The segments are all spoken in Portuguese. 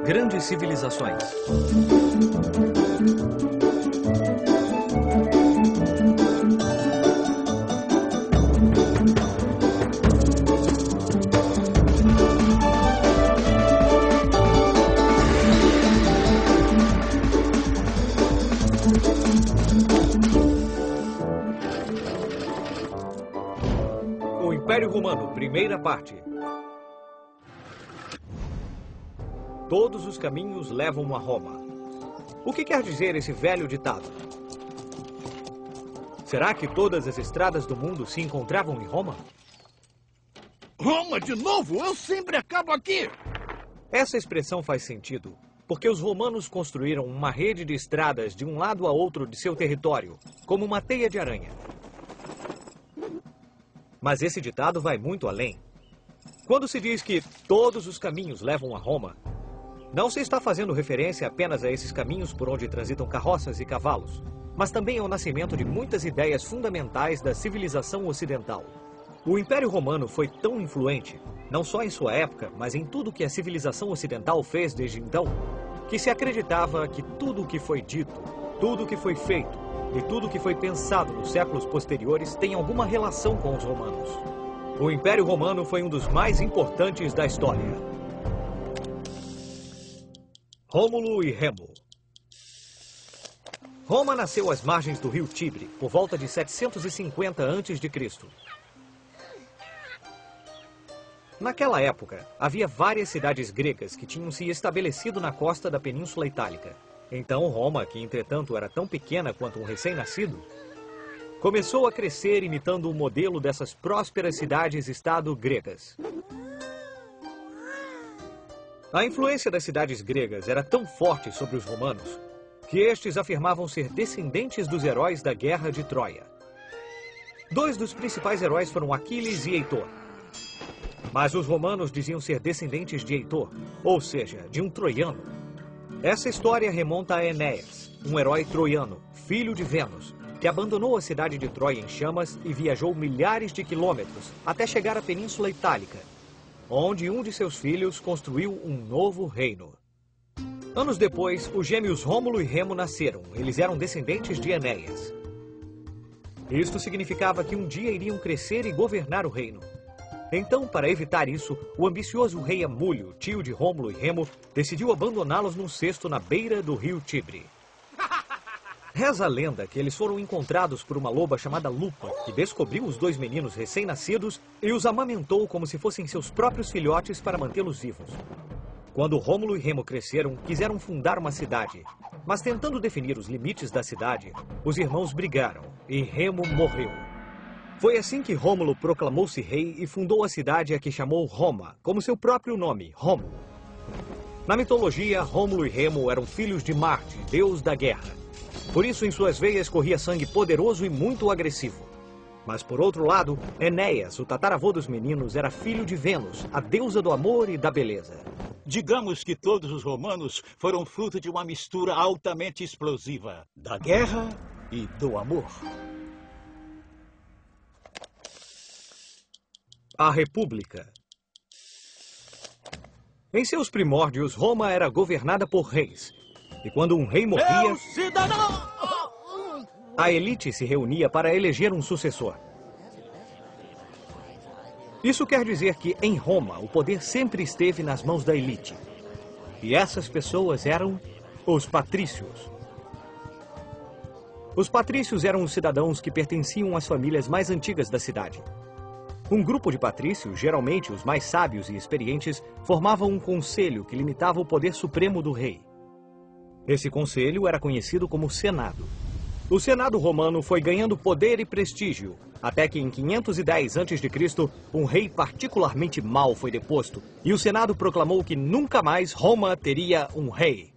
Grandes civilizações. O Império Romano, primeira parte. Todos os caminhos levam a Roma. O que quer dizer esse velho ditado? Será que todas as estradas do mundo se encontravam em Roma? Roma de novo? Eu sempre acabo aqui! Essa expressão faz sentido, porque os romanos construíram uma rede de estradas de um lado a outro de seu território, como uma teia de aranha. Mas esse ditado vai muito além. Quando se diz que todos os caminhos levam a Roma, não se está fazendo referência apenas a esses caminhos por onde transitam carroças e cavalos, mas também ao nascimento de muitas ideias fundamentais da civilização ocidental. O Império Romano foi tão influente, não só em sua época, mas em tudo que a civilização ocidental fez desde então, que se acreditava que tudo o que foi dito, tudo o que foi feito e tudo o que foi pensado nos séculos posteriores tem alguma relação com os romanos. O Império Romano foi um dos mais importantes da história. Rômulo e Remo. Roma nasceu às margens do rio Tibre, por volta de 750 a.C. Naquela época, havia várias cidades gregas que tinham se estabelecido na costa da Península Itálica. Então Roma, que entretanto era tão pequena quanto um recém-nascido, começou a crescer imitando o modelo dessas prósperas cidades-estado gregas. A influência das cidades gregas era tão forte sobre os romanos que estes afirmavam ser descendentes dos heróis da Guerra de Troia. Dois dos principais heróis foram Aquiles e Heitor. Mas os romanos diziam ser descendentes de Heitor, ou seja, de um troiano. Essa história remonta a Enéas, um herói troiano, filho de Vênus, que abandonou a cidade de Troia em chamas e viajou milhares de quilômetros até chegar à Península Itálica, onde um de seus filhos construiu um novo reino. Anos depois, os gêmeos Rômulo e Remo nasceram. Eles eram descendentes de Enéas. Isto significava que um dia iriam crescer e governar o reino. Então, para evitar isso, o ambicioso rei Amúlio, tio de Rômulo e Remo, decidiu abandoná-los num cesto na beira do rio Tibre. Reza a lenda que eles foram encontrados por uma loba chamada Lupa, que descobriu os dois meninos recém-nascidos e os amamentou como se fossem seus próprios filhotes para mantê-los vivos. Quando Rômulo e Remo cresceram, quiseram fundar uma cidade. Mas tentando definir os limites da cidade, os irmãos brigaram e Remo morreu. Foi assim que Rômulo proclamou-se rei e fundou a cidade a que chamou Roma, como seu próprio nome, Rômulo. Na mitologia, Rômulo e Remo eram filhos de Marte, deus da guerra. Por isso, em suas veias corria sangue poderoso e muito agressivo. Mas, por outro lado, Enéas, o tataravô dos meninos, era filho de Vênus, a deusa do amor e da beleza. Digamos que todos os romanos foram fruto de uma mistura altamente explosiva da guerra e do amor. A República. Em seus primórdios, Roma era governada por reis. E quando um rei morria, a elite se reunia para eleger um sucessor. Isso quer dizer que, em Roma, o poder sempre esteve nas mãos da elite. E essas pessoas eram os patrícios. Os patrícios eram os cidadãos que pertenciam às famílias mais antigas da cidade. Um grupo de patrícios, geralmente os mais sábios e experientes, formavam um conselho que limitava o poder supremo do rei. Esse conselho era conhecido como Senado. O Senado romano foi ganhando poder e prestígio, até que em 510 a.C., um rei particularmente mau foi deposto, e o Senado proclamou que nunca mais Roma teria um rei.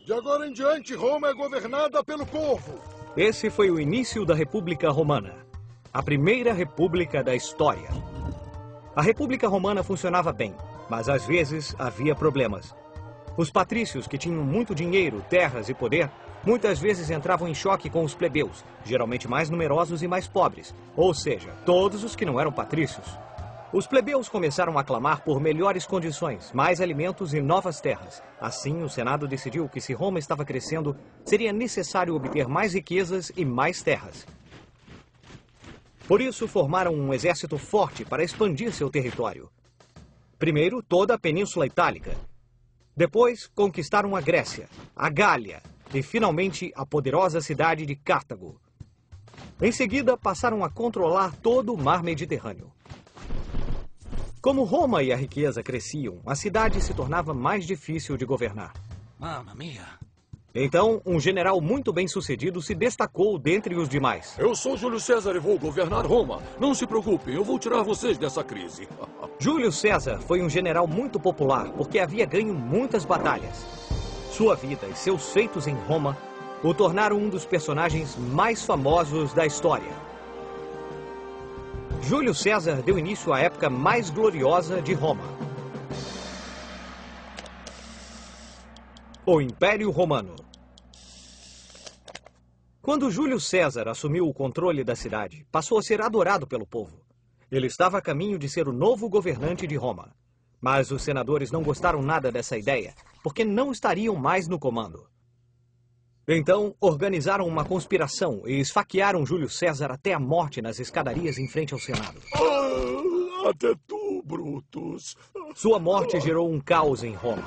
De agora em diante, Roma é governada pelo povo. Esse foi o início da República Romana, a primeira república da história. A República Romana funcionava bem, mas às vezes havia problemas. Os patrícios, que tinham muito dinheiro, terras e poder, muitas vezes entravam em choque com os plebeus, geralmente mais numerosos e mais pobres, ou seja, todos os que não eram patrícios. Os plebeus começaram a clamar por melhores condições, mais alimentos e novas terras. Assim, o Senado decidiu que se Roma estava crescendo, seria necessário obter mais riquezas e mais terras. Por isso, formaram um exército forte para expandir seu território. Primeiro, toda a Península Itálica. Depois, conquistaram a Grécia, a Gália e, finalmente, a poderosa cidade de Cartago. Em seguida, passaram a controlar todo o mar Mediterrâneo. Como Roma e a riqueza cresciam, a cidade se tornava mais difícil de governar. Mamma mia! Então, um general muito bem-sucedido se destacou dentre os demais. Eu sou Júlio César e vou governar Roma. Não se preocupem, eu vou tirar vocês dessa crise. Júlio César foi um general muito popular porque havia ganho muitas batalhas. Sua vida e seus feitos em Roma o tornaram um dos personagens mais famosos da história. Júlio César deu início à época mais gloriosa de Roma. O Império Romano. Quando Júlio César assumiu o controle da cidade, passou a ser adorado pelo povo. Ele estava a caminho de ser o novo governante de Roma. Mas os senadores não gostaram nada dessa ideia, porque não estariam mais no comando. Então, organizaram uma conspiração e esfaquearam Júlio César até a morte nas escadarias em frente ao Senado. Até tu, Brutus. Sua morte gerou um caos em Roma.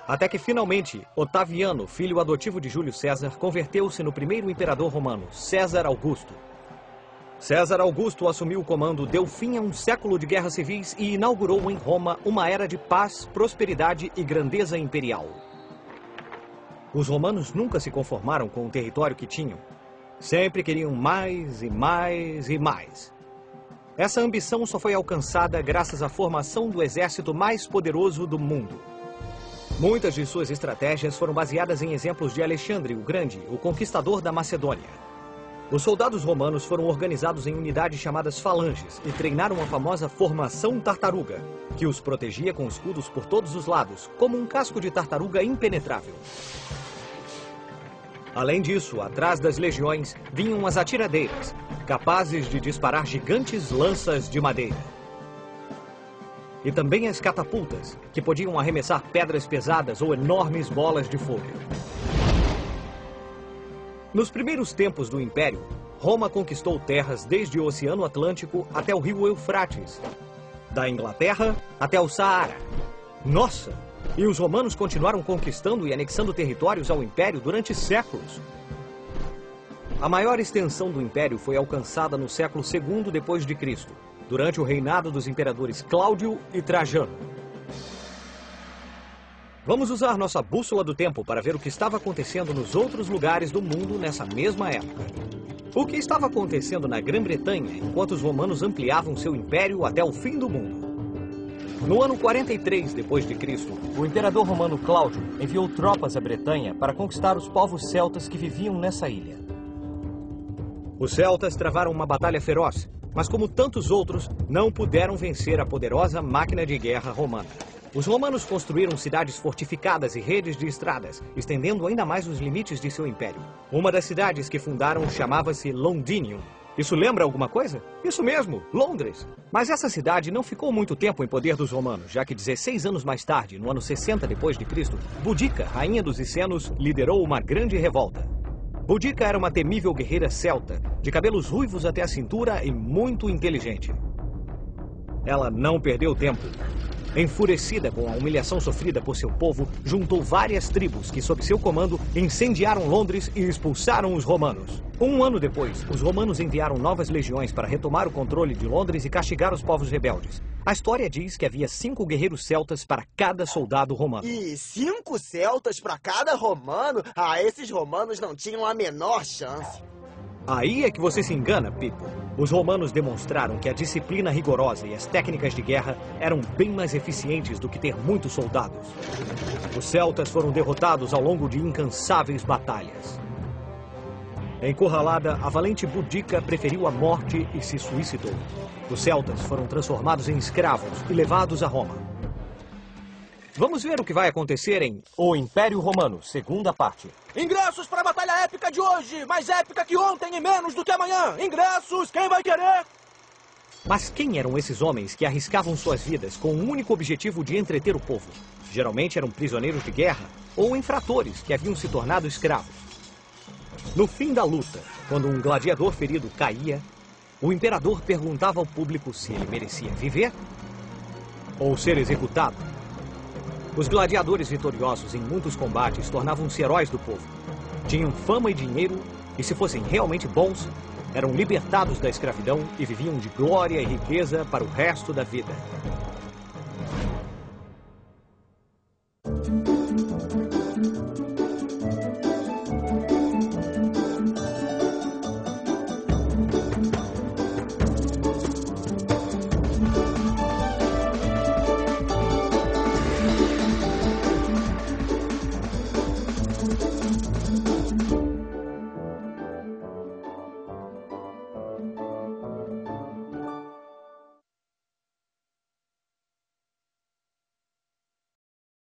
Até que, finalmente, Otaviano, filho adotivo de Júlio César, converteu-se no primeiro imperador romano, César Augusto. César Augusto assumiu o comando, deu fim a um século de guerras civis e inaugurou em Roma uma era de paz, prosperidade e grandeza imperial. Os romanos nunca se conformaram com o território que tinham. Sempre queriam mais e mais e mais. Essa ambição só foi alcançada graças à formação do exército mais poderoso do mundo. Muitas de suas estratégias foram baseadas em exemplos de Alexandre o Grande, o conquistador da Macedônia. Os soldados romanos foram organizados em unidades chamadas falanges e treinaram a famosa formação tartaruga, que os protegia com escudos por todos os lados, como um casco de tartaruga impenetrável. Além disso, atrás das legiões vinham as atiradeiras, capazes de disparar gigantes lanças de madeira. E também as catapultas, que podiam arremessar pedras pesadas ou enormes bolas de fogo. Nos primeiros tempos do Império, Roma conquistou terras desde o Oceano Atlântico até o rio Eufrates, da Inglaterra até o Saara. Nossa! E os romanos continuaram conquistando e anexando territórios ao Império durante séculos. A maior extensão do Império foi alcançada no século II depois de Cristo, durante o reinado dos imperadores Cláudio e Trajano. Vamos usar nossa bússola do tempo para ver o que estava acontecendo nos outros lugares do mundo nessa mesma época. O que estava acontecendo na Grã-Bretanha enquanto os romanos ampliavam seu império até o fim do mundo. No ano 43 depois de Cristo, o imperador romano Cláudio enviou tropas à Bretanha para conquistar os povos celtas que viviam nessa ilha. Os celtas travaram uma batalha feroz, mas como tantos outros, não puderam vencer a poderosa máquina de guerra romana. Os romanos construíram cidades fortificadas e redes de estradas, estendendo ainda mais os limites de seu império. Uma das cidades que fundaram chamava-se Londinium. Isso lembra alguma coisa? Isso mesmo, Londres. Mas essa cidade não ficou muito tempo em poder dos romanos, já que 16 anos mais tarde, no ano 60 depois de Cristo, Boudica, rainha dos Icenos, liderou uma grande revolta. Boudica era uma temível guerreira celta, de cabelos ruivos até a cintura e muito inteligente. Ela não perdeu tempo. Enfurecida com a humilhação sofrida por seu povo, juntou várias tribos que, sob seu comando, incendiaram Londres e expulsaram os romanos. Um ano depois, os romanos enviaram novas legiões para retomar o controle de Londres e castigar os povos rebeldes. A história diz que havia 5 guerreiros celtas para cada soldado romano. E 5 celtas para cada romano? Ah, esses romanos não tinham a menor chance. Aí é que você se engana, Pipo. Os romanos demonstraram que a disciplina rigorosa e as técnicas de guerra eram bem mais eficientes do que ter muitos soldados. Os celtas foram derrotados ao longo de incansáveis batalhas. Encurralada, a valente Boudica preferiu a morte e se suicidou. Os celtas foram transformados em escravos e levados a Roma. Vamos ver o que vai acontecer em O Império Romano, segunda parte. Ingressos para a batalha épica de hoje! Mais épica que ontem e menos do que amanhã! Ingressos, quem vai querer? Mas quem eram esses homens que arriscavam suas vidas com o único objetivo de entreter o povo? Geralmente eram prisioneiros de guerra ou infratores que haviam se tornado escravos. No fim da luta, quando um gladiador ferido caía, o imperador perguntava ao público se ele merecia viver ou ser executado. Os gladiadores vitoriosos em muitos combates tornavam-se heróis do povo. Tinham fama e dinheiro e, se fossem realmente bons, eram libertados da escravidão e viviam de glória e riqueza para o resto da vida.